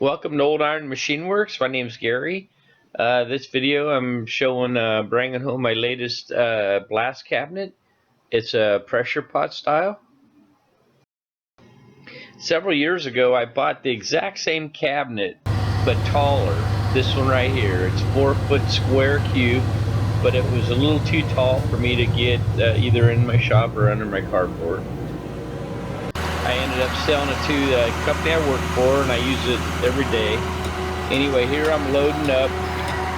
Welcome to Old Iron Machine Works. My name's Gary. This video I'm showing bringing home my latest blast cabinet. It's a pressure pot style. Several years ago I bought the exact same cabinet but taller. This one right here. It's 4-foot square cube, but it was a little too tall for me to get either in my shop or under my carport. I ended up selling it to the company I work for, and I use it every day. Anyway, here I'm loading up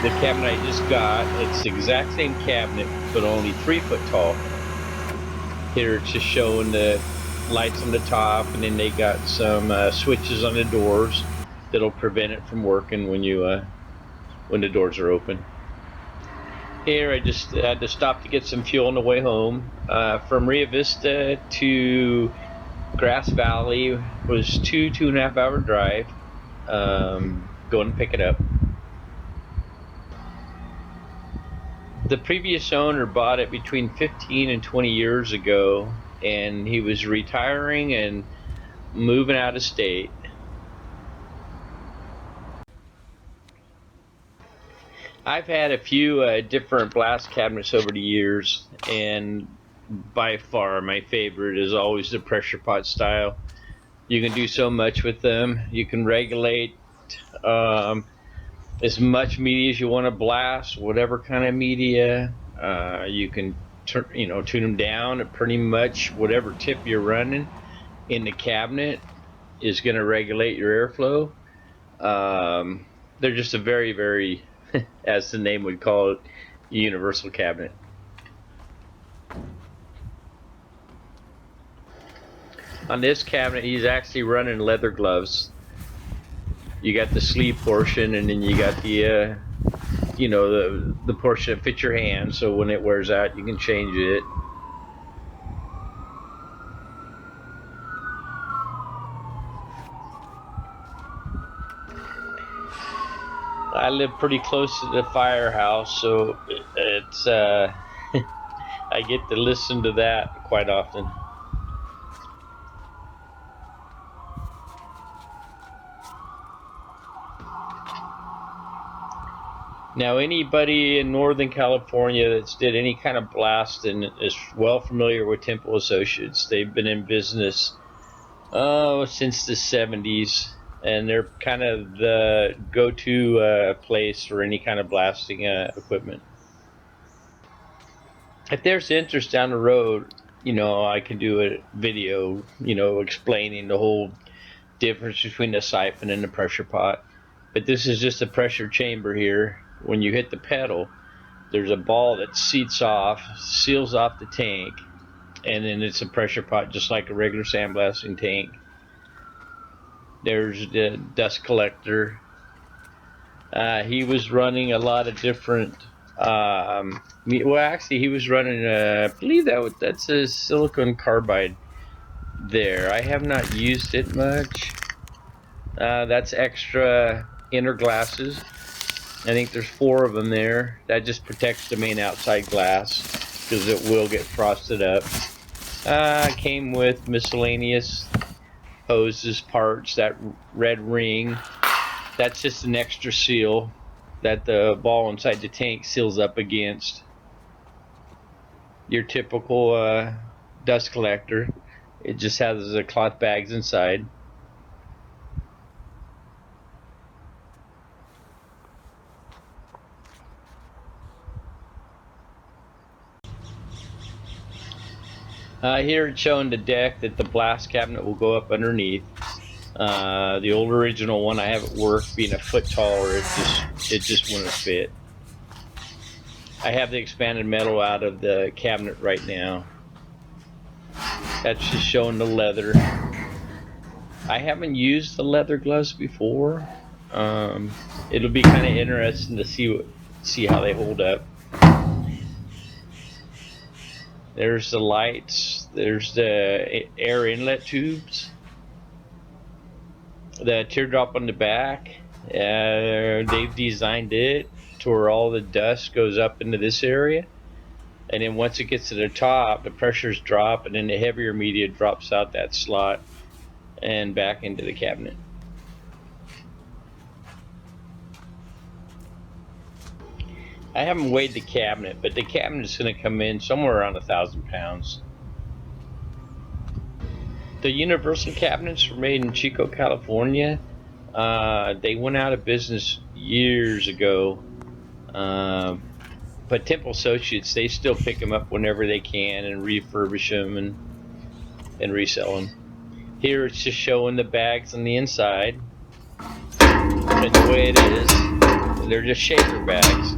the cabinet I just got. It's the exact same cabinet, but only 3 foot tall. Here it's just showing the lights on the top, and then they got some switches on the doors that'll prevent it from working when the doors are open. Here I just had to stop to get some fuel on the way home. From Rio Vista to Grass Valley was two and a half hour drive. Going to pick it up. The previous owner bought it between 15 and 20 years ago, and he was retiring and moving out of state. I've had a few different blast cabinets over the years, and by far my favorite is always the pressure pot style. You can do so much with them. You can regulate as much media as you want to blast, whatever kind of media. You can tune them down at pretty much whatever tip you're running in the cabinet is going to regulate your airflow. They're just a very, very, as the name would call it, universal cabinet. On this cabinet, he's actually running leather gloves. You got the sleeve portion, and then you got the the portion that fits your hand, so when it wears out you can change it. I live pretty close to the firehouse, so it's I get to listen to that quite often. Now, anybody in Northern California that's did any kind of blasting is well familiar with Temple Associates. They've been in business since the 70s, and they're kind of the go-to place for any kind of blasting equipment. If there's interest down the road, I can do a video, explaining the whole difference between the siphon and the pressure pot. But this is just a pressure chamber here. When you hit the pedal, there's a ball that seals off the tank, and then it's a pressure pot just like a regular sandblasting tank. There's the dust collector. He was running a lot of different well, actually he was running I believe that's a silicon carbide there. I have not used it much. That's extra inner glasses. I think there's 4 of them there. That just protects the main outside glass because it will get frosted up. Came with miscellaneous hoses, parts, that red ring. That's just an extra seal that the ball inside the tank seals up against. Your typical dust collector. It just has the cloth bags inside. Here it's showing the deck that the blast cabinet will go up underneath. The old original one I have at work, being a foot taller, it just wouldn't fit. I have the expanded metal out of the cabinet right now. That's just showing the leather. I haven't used the leather gloves before. It'll be kind of interesting to see how they hold up. There's the lights. There's the air inlet tubes. The teardrop on the back. They've designed it to where all the dust goes up into this area, and then once it gets to the top, the pressures drop, and then the heavier media drops out that slot and back into the cabinet. I haven't weighed the cabinet, but the cabinet is going to come in somewhere around 1,000 pounds. The universal cabinets were made in Chico, California. They went out of business years ago. But Temple Associates, they still pick them up whenever they can and refurbish them and resell them. Here it's just showing the bags on the inside. And the way it is, they're just shaker bags.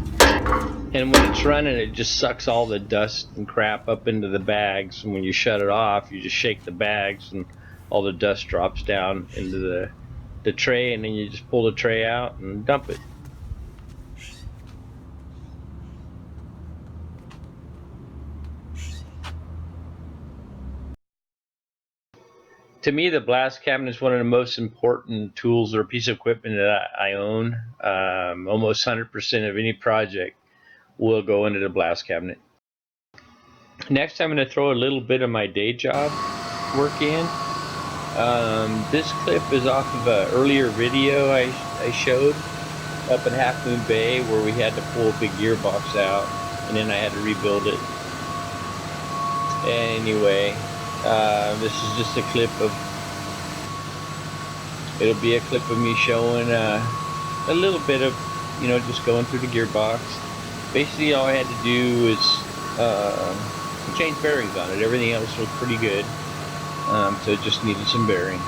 And when it's running, it just sucks all the dust and crap up into the bags. And when you shut it off, you just shake the bags and all the dust drops down into the tray, and then you just pull the tray out and dump it. To me, the blast cabinet is one of the most important tools or piece of equipment that I own. Almost 100% of any project will go into the blast cabinet. Next, I'm going to throw a little bit of my day job work in. This clip is off of an earlier video I showed up in Half Moon Bay where we had to pull a big gearbox out and then I had to rebuild it. Anyway, this is just a clip of, it'll be a clip of me showing a little bit of, just going through the gearbox. Basically all I had to do was change bearings on it. Everything else was pretty good. So it just needed some bearings.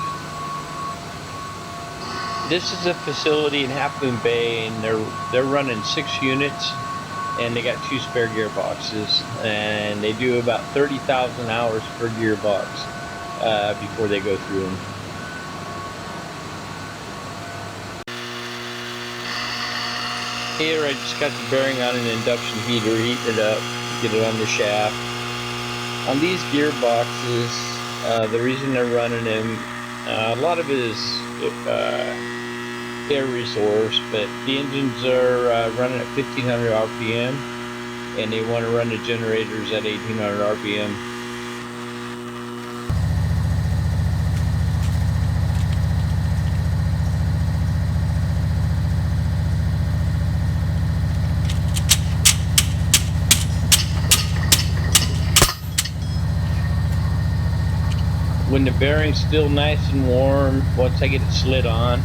This is a facility in Half Moon Bay, and they're running 6 units, and they got 2 spare gearboxes, and they do about 30,000 hours per gearbox before they go through them. Here I just got the bearing on an induction heater, heating it up, get it on the shaft. On these gearboxes, the reason they're running them, a lot of it is air resource, but the engines are running at 1500 RPM, and they want to run the generators at 1800 RPM. When the bearing's still nice and warm, once I get it slid on,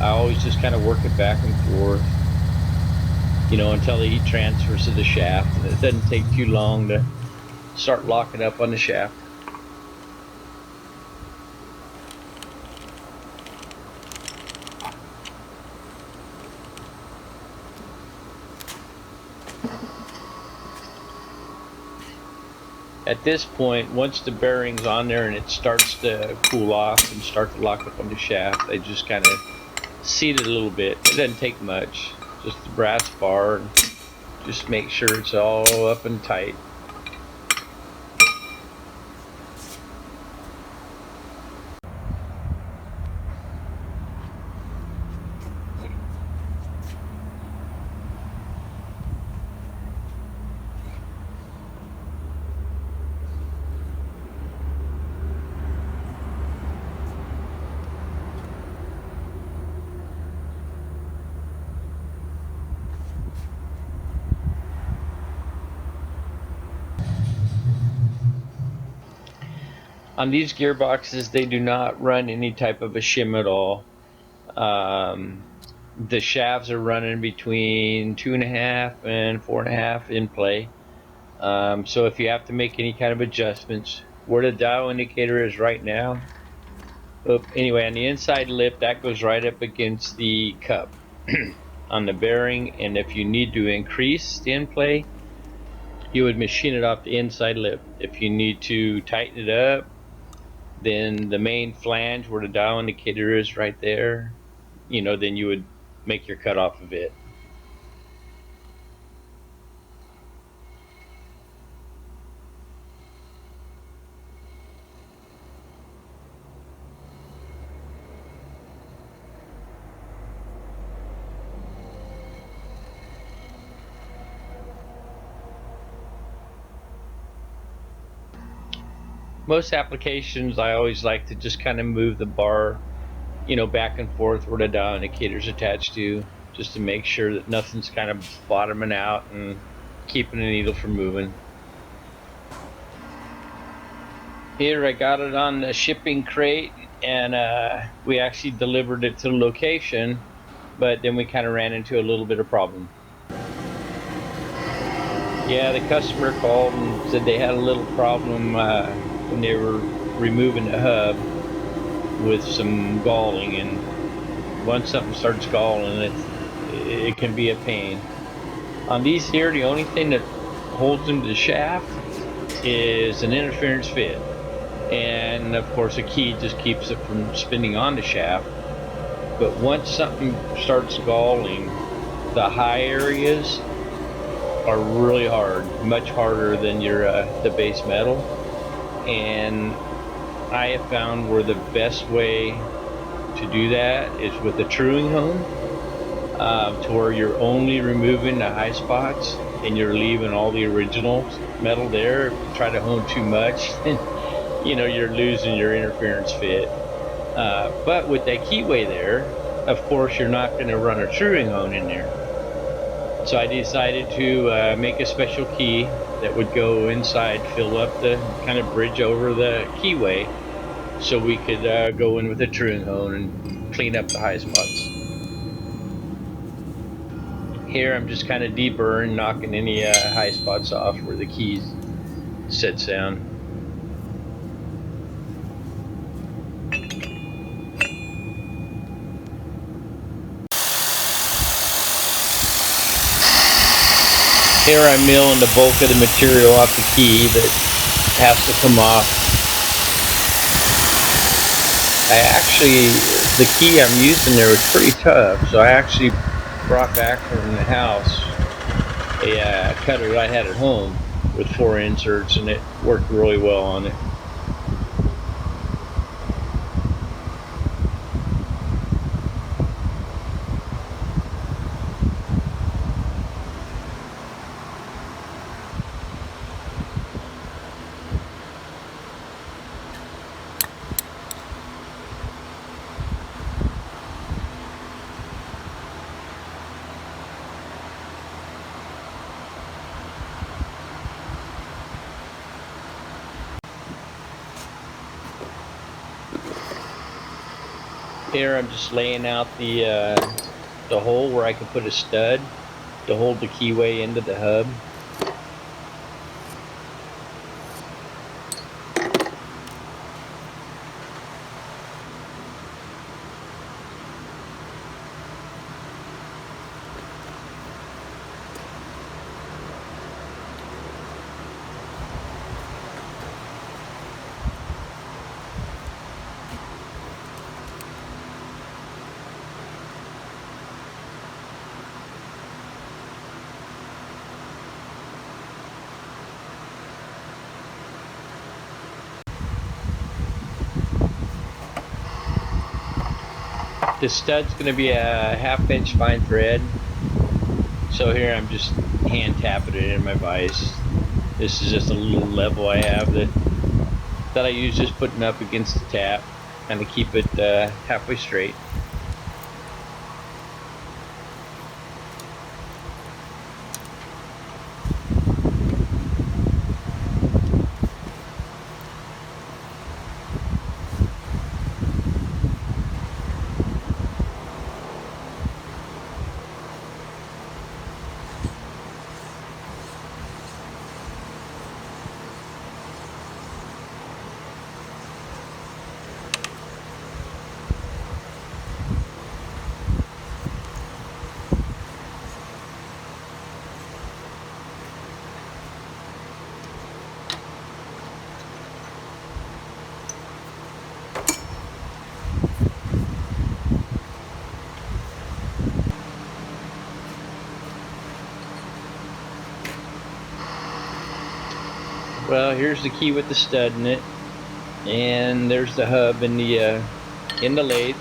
I always just kind of work it back and forth, until the heat transfers to the shaft. And it doesn't take too long to start locking up on the shaft. At this point, once the bearing's on there and it starts to cool off and start to lock up on the shaft, I just kind of seat it a little bit. It doesn't take much, just the brass bar, and just make sure it's all up and tight. On these gearboxes, they do not run any type of a shim at all. The shafts are running between 2.5 and 4.5 in play. So if you have to make any kind of adjustments, where the dial indicator is right now, anyway, on the inside lip, that goes right up against the cup on the bearing, and if you need to increase the in play, you would machine it off the inside lip. If you need to tighten it up, then the main flange where the dial indicator is right there, then you would make your cut off of it. Most applications, I always like to just kind of move the bar, back and forth where the dial indicator is attached to. just to make sure that nothing's kind of bottoming out and keeping the needle from moving. Here I got it on the shipping crate, and we actually delivered it to the location, but then we kind of ran into a little bit of problem. Yeah, the customer called and said they had a little problem when they were removing the hub with some galling, and once something starts galling, it can be a pain. On these here, the only thing that holds them to the shaft is an interference fit, and of course a key just keeps it from spinning on the shaft. But once something starts galling, the high areas are really hard, much harder than your the base metal. And I have found where the best way to do that is with a truing hone, to where you're only removing the high spots and you're leaving all the original metal there. If you try to hone too much, then you're losing your interference fit. But with that keyway there, of course, you're not going to run a truing hone in there. So I decided to make a special key that would go inside, fill up the kind of bridge over the keyway, so we could go in with a truing hone and clean up the high spots. Here I'm just kind of deburring, knocking any high spots off where the key sits down. Here I'm milling the bulk of the material off the key that has to come off. The key I'm using there was pretty tough, so I actually brought back from the house a cutter that I had at home with 4 inserts, and it worked really well on it. Here I'm just laying out the hole where I can put a stud to hold the keyway into the hub. This stud's going to be a 1/2 inch fine thread. So here I'm just hand tapping it in my vise. This is just a little level I have that I use, just putting up against the tap and to keep it halfway straight. Well, here's the key with the stud in it, and there's the hub in the lathe.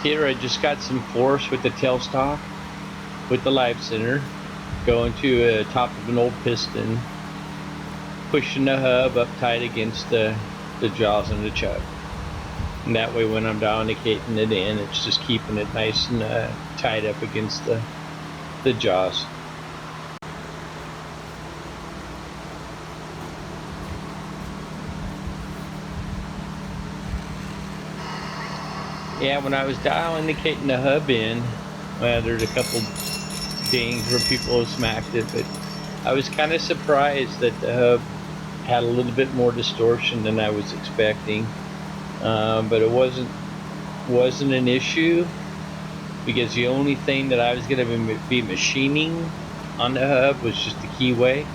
Here I just got some force with the tailstock, with the live center, going to the top of an old piston, pushing the hub up tight against the jaws and the chuck. And that way when I'm downicating it in, it's just keeping it nice and tight up against the jaws. Yeah, when I was downicating the hub in, well, there's a couple dings where people have smacked it, but I was kind of surprised that the hub had a little bit more distortion than I was expecting. But it wasn't an issue, because the only thing that I was going to be machining on the hub was just the keyway.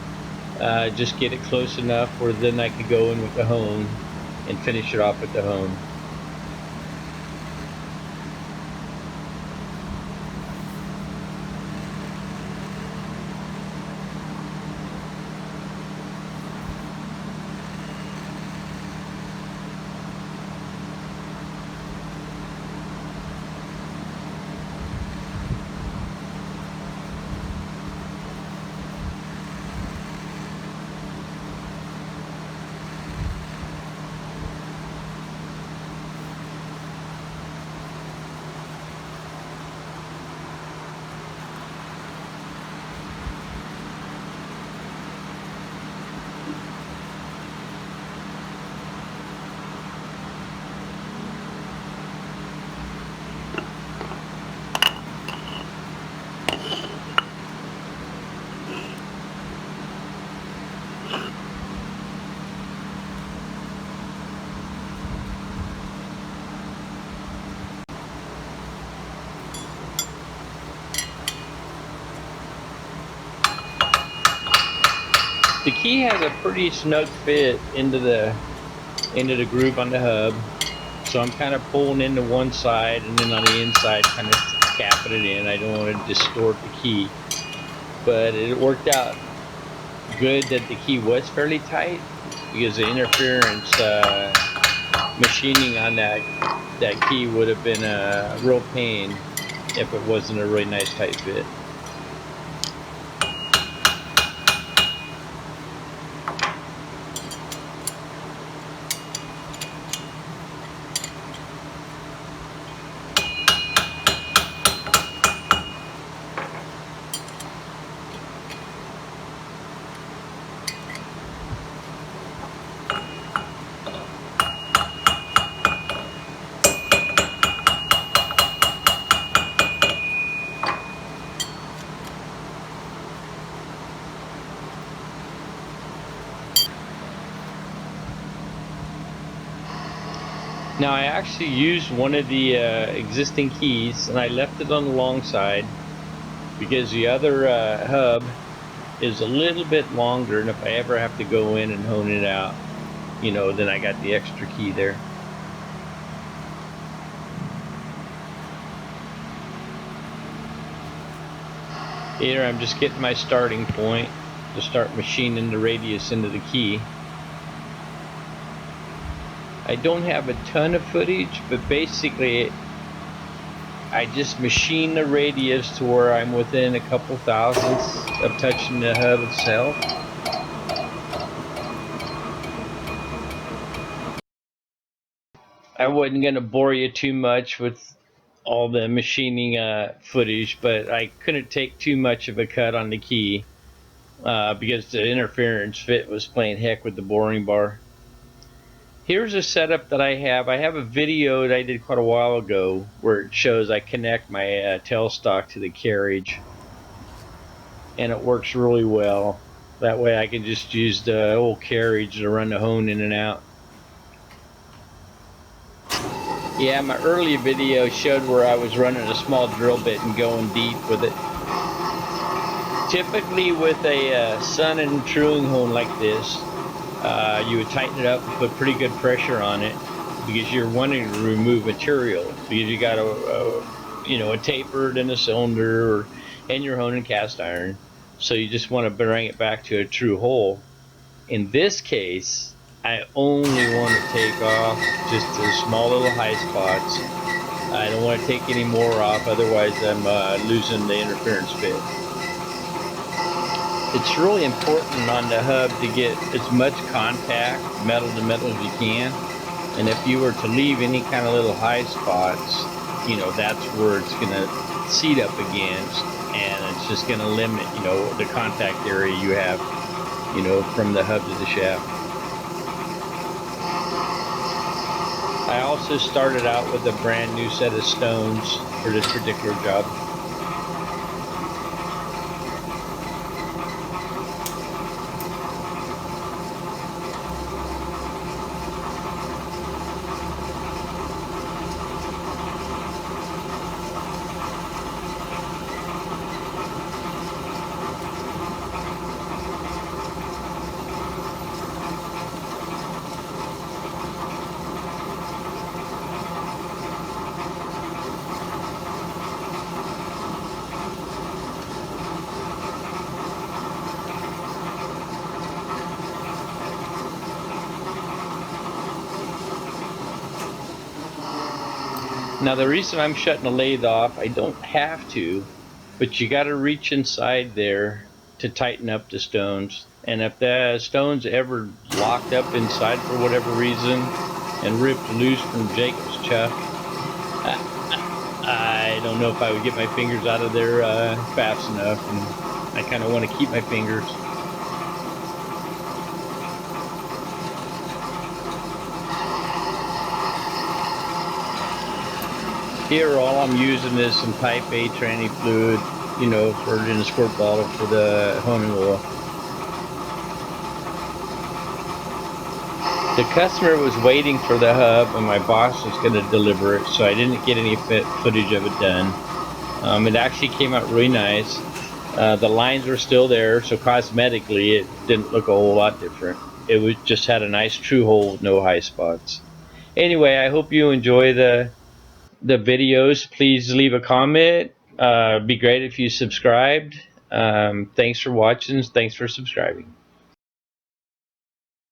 Just get it close enough where then I could go in with the hone and finish it off with the hone. The key has a pretty snug fit into the groove on the hub, so I'm kind of pulling into one side and then on the inside kind of capping it in. I don't want to distort the key, but it worked out good that the key was fairly tight, because the interference machining on that key would have been a real pain if it wasn't a really nice tight fit. Now I actually used one of the existing keys, and I left it on the long side because the other hub is a little bit longer, and if I ever have to go in and hone it out, you know, then I got the extra key there. Here I'm just getting my starting point to start machining the radius into the key. I don't have a ton of footage, but basically I just machine the radius to where I'm within a couple thousandths of touching the hub itself. I wasn't going to bore you too much with all the machining footage, but I couldn't take too much of a cut on the key because the interference fit was playing heck with the boring bar. Here's a setup that I have. I have a video that I did quite a while ago where it shows I connect my tailstock to the carriage, and it works really well. That way I can just use the old carriage to run the hone in and out. Yeah, my earlier video showed where I was running a small drill bit and going deep with it. Typically with a sun and truing hone like this, you would tighten it up and put pretty good pressure on it, because you're wanting to remove material, because you got a tapered and a cylinder, and you're honing cast iron, so you just want to bring it back to a true hole. In this case, I only want to take off just the small little high spots I don't want to take any more off, otherwise I'm losing the interference bit. It's really important on the hub to get as much contact, metal to metal, as you can. And if you were to leave any kind of little high spots, you know, that's where it's going to seat up against, and it's just going to limit, you know, the contact area you have, you know, from the hub to the shaft. I also started out with a brand new set of stones for this particular job. Now the reason I'm shutting the lathe off, I don't have to, but you got to reach inside there to tighten up the stones. And if the stone's ever locked up inside for whatever reason and ripped loose from Jacob's chuck, I don't know if I would get my fingers out of there fast enough, and I kind of want to keep my fingers. Here all I'm using is some type A tranny fluid, you know, for in a squirt bottle for the honing oil. The customer was waiting for the hub and my boss was going to deliver it, so I didn't get any footage of it done. It actually came out really nice. The lines were still there, so cosmetically it didn't look a whole lot different. It was just had a nice true hole with no high spots. Anyway, I hope you enjoy the videos. Please leave a comment. It'd be great if you subscribed. Thanks for watching. Thanks for subscribing.